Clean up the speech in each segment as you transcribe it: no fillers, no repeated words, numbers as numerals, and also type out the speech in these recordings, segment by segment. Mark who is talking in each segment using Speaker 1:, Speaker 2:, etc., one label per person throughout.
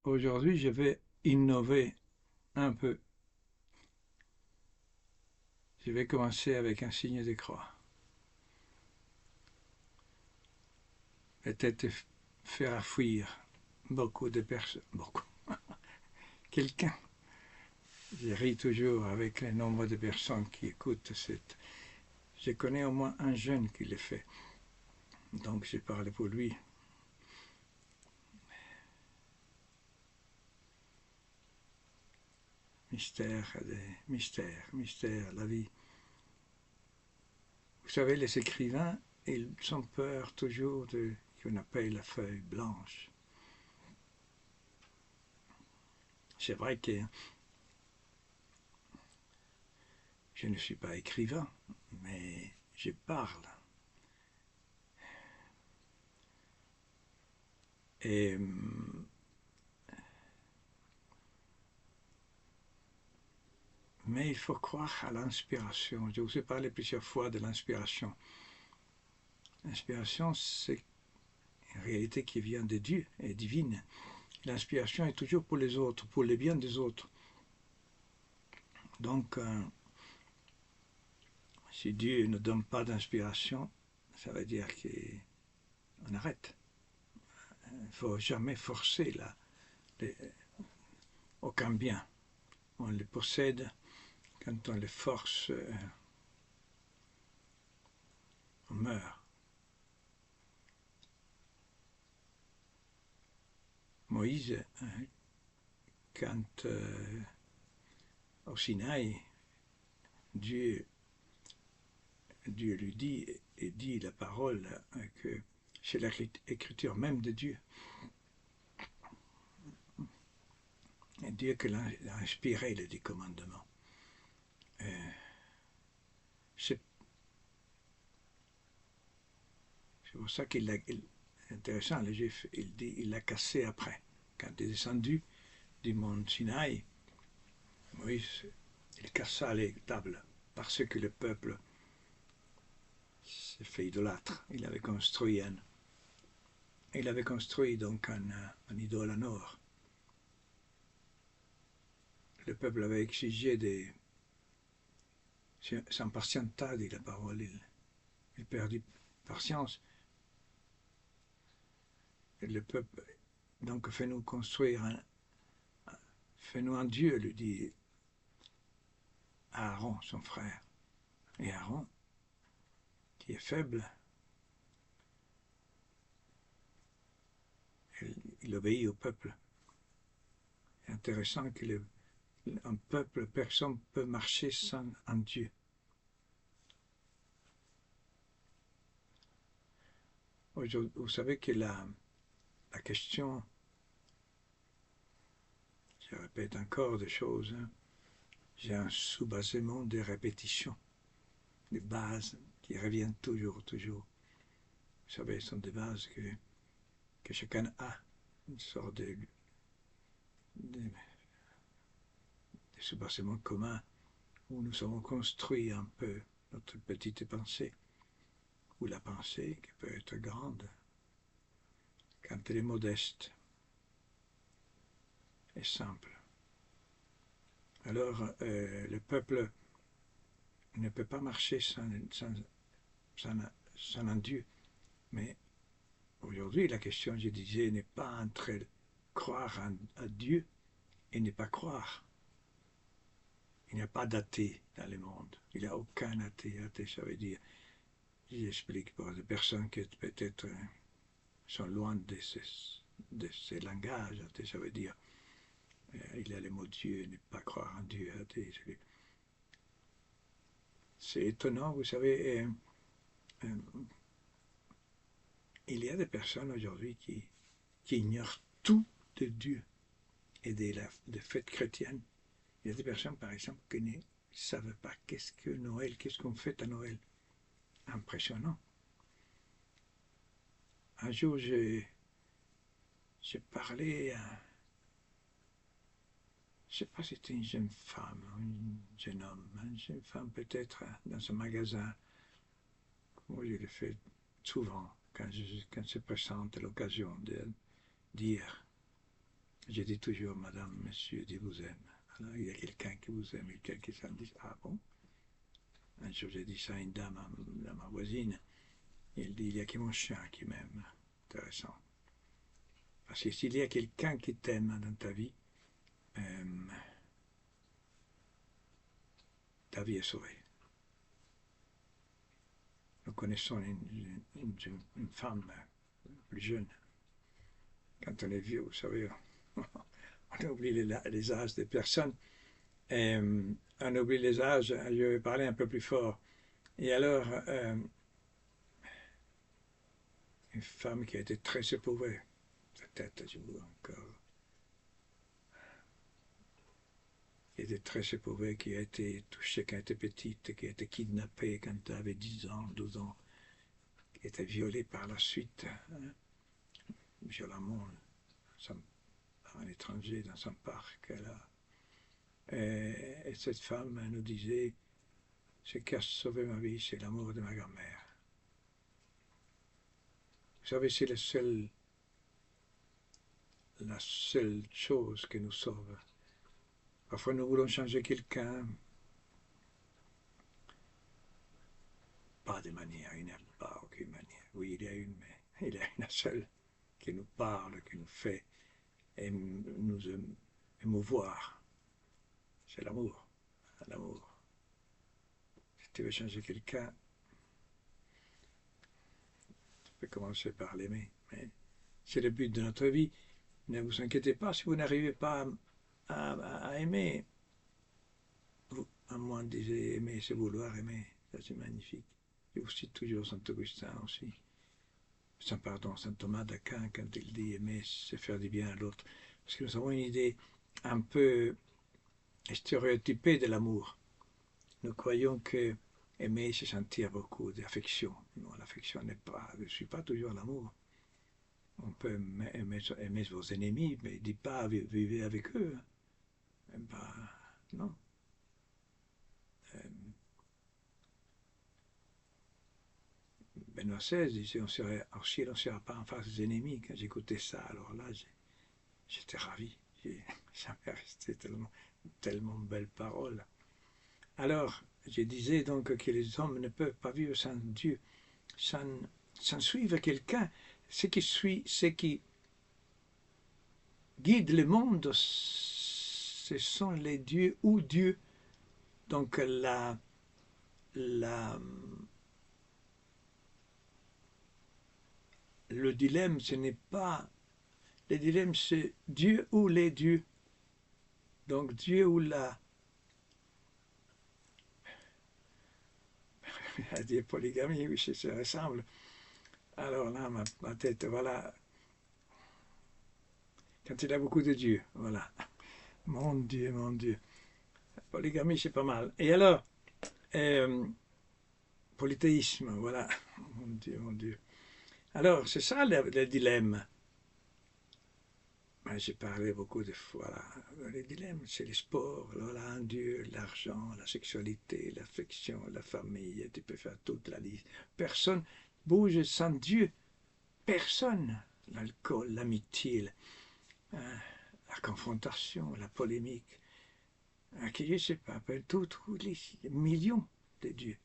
Speaker 1: Aujourd'hui, je vais innover un peu. Je vais commencer avec un signe de croix. Peut-être faire fuir beaucoup de personnes. Beaucoup. Quelqu'un. Je ris toujours avec le nombre de personnes qui écoutent cette. Je connais au moins un jeune qui le fait. Donc je parle pour lui. Mystère, mystère, mystère, la vie. Vous savez, les écrivains, ils ont peur toujours de qu'on appelle la feuille blanche. C'est vrai que je ne suis pas écrivain, mais je parle. Et, mais il faut croire à l'inspiration. Je vous ai parlé plusieurs fois de l'inspiration. L'inspiration, c'est une réalité qui vient de Dieu et divine. L'inspiration est toujours pour les autres, pour le bien des autres. Donc, si Dieu ne donne pas d'inspiration, ça veut dire qu'on arrête. Il ne faut jamais forcer aucun bien. On le possède quand on le force, on meurt. Moïse, quand au Sinaï, Dieu, Dieu lui dit et dit la parole que c'est l'écriture même de Dieu. Et Dieu qui l'a inspiré les 10 commandements. C'est pour ça qu'il l'a. Intéressant, le juif, il dit il l'a cassé après. Quand il est descendu du mont Sinaï, Moïse, il cassa les tables parce que le peuple s'est fait idolâtre. Il avait construit donc un idole en or. Le peuple avait exigé des. S'impatienta, dit la parole, il perdit patience. Et le peuple, donc, fais-nous construire fais-nous un Dieu, lui dit Aaron, son frère. Et Aaron, qui est faible, il obéit au peuple. C'est intéressant qu'un peuple, personne ne peut marcher sans un Dieu. Vous savez que la question, je répète encore des choses, hein, j'ai un sous-basement de répétitions, des bases qui reviennent toujours, toujours. Vous savez, ce sont des bases que chacun a, une sorte de sous-basements communs où nous avons construit un peu notre petite pensée, ou la pensée qui peut être grande quand elle est modeste et simple. Alors, le peuple ne peut pas marcher sans un Dieu. Mais aujourd'hui, la question, je disais, n'est pas entre croire à Dieu et ne pas croire. Il n'y a pas d'athée dans le monde. Il n'y a aucun athée. Athée, ça veut dire, j'explique pour des personnes qui peut-être sont loin de ces langages. Athée, ça veut dire, il y a le mot Dieu, ne pas croire en Dieu. Athée, c'est étonnant, vous savez, il y a des personnes aujourd'hui qui ignorent tout de Dieu et des fêtes chrétiennes. Il y a des personnes, par exemple, qui ne savent pas qu'est-ce que Noël, qu'est-ce qu'on fait à Noël. Impressionnant. Un jour, j'ai parlé à, je ne sais pas si c'était une jeune femme, un jeune homme, une jeune femme peut-être dans un magasin. Moi, je le fais souvent quand se présente l'occasion de dire. Je dis toujours, madame, monsieur, Dieu vous aime. Alors, il y a quelqu'un qui vous aime, et quelqu'un qui dit, ah bon? Un jour, j'ai dit ça à une dame, à ma voisine. Il dit, il y a que mon chien qui m'aime. Intéressant. Parce que s'il y a quelqu'un qui t'aime dans ta vie, euh, ta vie est sauvée. Nous connaissons une femme plus jeune. Quand on est vieux, vous savez, on oublie les âges des personnes. Et, on oublie les âges, je vais parler un peu plus fort. Et alors, une femme qui a été très éprouvée, sa tête, je vois encore, qui a été très éprouvée, qui a été touchée quand elle était petite, qui a été kidnappée quand elle avait 10 ans, 12 ans, qui a été violée par la suite, violemment, par un étranger dans un parc. Et cette femme nous disait, ce qui a sauvé ma vie, c'est l'amour de ma grand-mère. Vous savez, c'est la seule chose qui nous sauve. Parfois, nous voulons changer quelqu'un, pas de manière, il n'y a pas aucune manière. Oui, il y a une, mais il y a une seule qui nous parle, qui nous fait nous émouvoir. C'est l'amour. L'amour. Si tu veux changer quelqu'un, tu peux commencer par l'aimer. Mais c'est le but de notre vie. Ne vous inquiétez pas si vous n'arrivez pas à aimer. À moi, on disait aimer, c'est vouloir aimer. Ça, c'est magnifique. Et aussi toujours Saint Augustin aussi. Saint Thomas d'Aquin, quand il dit aimer, c'est faire du bien à l'autre. Parce que nous avons une idée un peu stéréotypée de l'amour. Nous croyons que aimer, c'est sentir beaucoup d'affection. Non, l'affection ne suit pas toujours l'amour. On peut aimer vos ennemis, mais il ne dit pas vivez avec eux. Ben, non. Benoît XVI disait on serait en ciel, on ne sera pas en face des ennemis. Quand j'écoutais ça, alors là, j'étais ravi. Ça m'est resté tellement belle parole. Alors, je disais donc que les hommes ne peuvent pas vivre sans Dieu, sans suivre quelqu'un. Ce qui guide le monde, ce sont les dieux ou Dieu. Donc le dilemme, ce n'est pas... Le dilemme, c'est Dieu ou les dieux. Donc Dieu ou la... à dire polygamie, oui, ça ressemble. Alors là, ma tête, voilà. Quand il a beaucoup de dieux, voilà. Mon Dieu, mon Dieu. Polygamie, c'est pas mal. Et alors, polythéisme, voilà. Mon Dieu, mon Dieu. Alors, c'est ça le dilemme. Ben, j'ai parlé beaucoup de fois. Le dilemme, c'est les sports. Voilà, un Dieu, l'argent, la sexualité, l'affection, la famille. Tu peux faire toute la liste. Personne bouge sans Dieu. Personne. L'alcool, l'amitié, la confrontation, la polémique. Qui, je ne sais pas, tous les millions de dieux.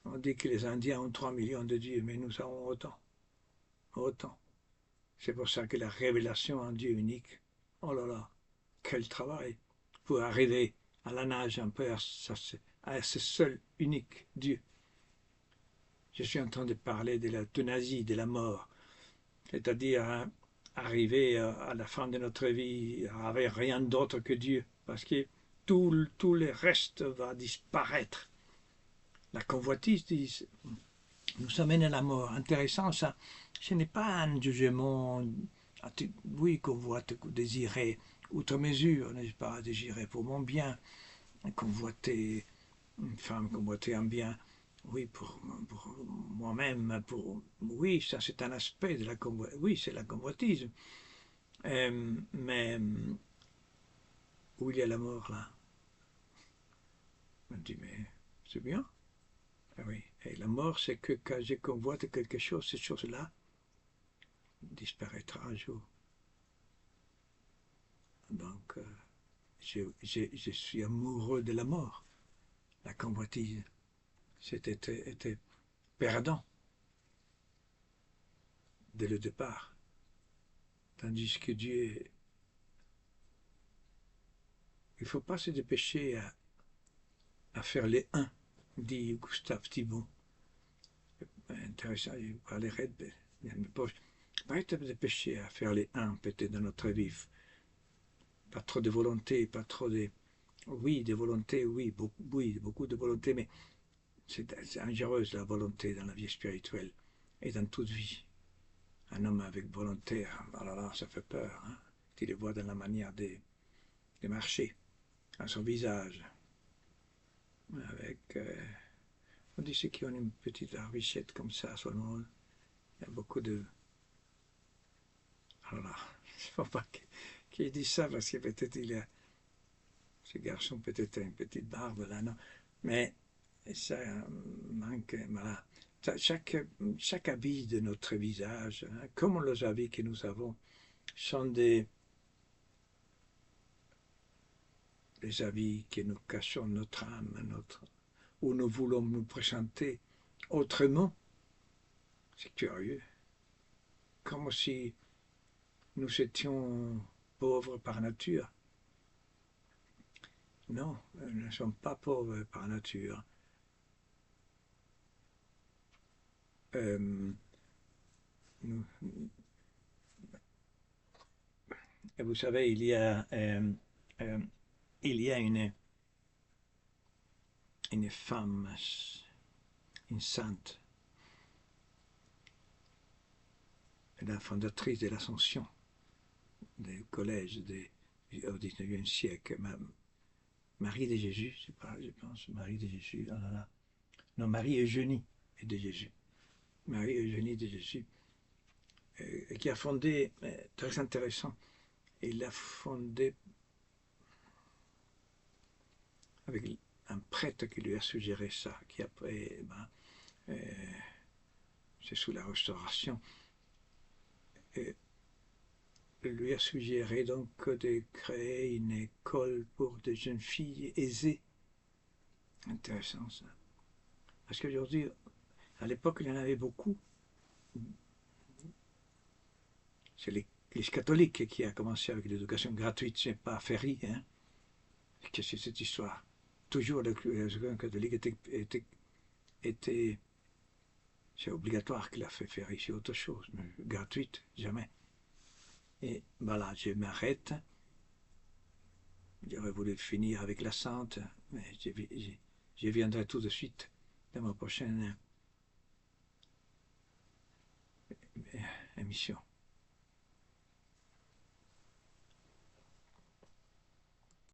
Speaker 1: On dit que les Indiens ont 3 millions de dieux, mais nous avons autant. Autant. C'est pour ça que la révélation en Dieu unique, oh là là, quel travail pour arriver à la nage un peu à ce seul unique Dieu. Je suis en train de parler de l'euthanasie, de la mort, c'est-à-dire arriver à la fin de notre vie avec rien d'autre que Dieu, parce que tout le reste va disparaître. La convoitise nous amène à la mort. Intéressant ça. Ce n'est pas un jugement, oui, convoite, désirer outre mesure, n'est-ce pas, désirer pour mon bien, convoiter une femme, convoiter un bien, oui, pour moi-même, oui, ça c'est un aspect de la convoitise, oui, c'est la convoitise. Mais où il y a la mort là? On dit, mais c'est bien. Ah oui, et la mort, c'est que quand je convoite quelque chose, cette chose-là disparaîtra un jour. Donc, je suis amoureux de la mort. La convoitise, était perdant dès le départ. Tandis que Dieu, il ne faut pas se dépêcher à faire les uns, dit Gustave Thibon. Intéressant, il parlerait de mes poches. Pas être dépêché à faire les uns, peut-être, dans notre vie. Pas trop de volonté, pas trop de. Oui, de volonté, oui, beaucoup de volonté, mais c'est dangereuse la volonté dans la vie spirituelle et dans toute vie. Un homme avec volonté, alors là, ça fait peur. Hein. Tu le vois dans la manière de marcher, dans son visage. Avec, on dit ceux qui ont une petite larvichette comme ça, seulement, il y a beaucoup de. Alors là, il ne faut pas qu'il dise ça parce que peut-être il a. Ce garçon peut-être a une petite barbe là, non. Mais ça manque, voilà. Chaque habit de notre visage, hein, comme les habits que nous avons, sont des habits que nous cachons notre âme, où nous voulons nous présenter autrement. C'est curieux. Comme si nous étions pauvres par nature. Non, nous ne sommes pas pauvres par nature. Nous, et vous savez, il y a une femme, une sainte, la fondatrice de l'Ascension, du collège au XIXe siècle, Marie de Jésus, je pense, Marie de Jésus, oh là là. Non, Marie Eugénie de Jésus. Marie Eugénie de Jésus, qui a fondé, très intéressant, il a fondé avec un prêtre qui lui a suggéré ça, qui après, c'est sous la Restauration, lui a suggéré donc de créer une école pour des jeunes filles aisées. Intéressant ça. Parce qu'aujourd'hui, à l'époque, il y en avait beaucoup. C'est l'Église catholique qui a commencé avec l'éducation gratuite, c'est pas Ferry. Hein. Qu'est-ce que c'est cette histoire? Toujours l'éducation catholique était c'est obligatoire qu'il a fait Ferry, c'est autre chose, mais gratuite, jamais. Et voilà, je m'arrête. J'aurais voulu finir avec la Sainte, mais je viendrai tout de suite dans ma prochaine émission.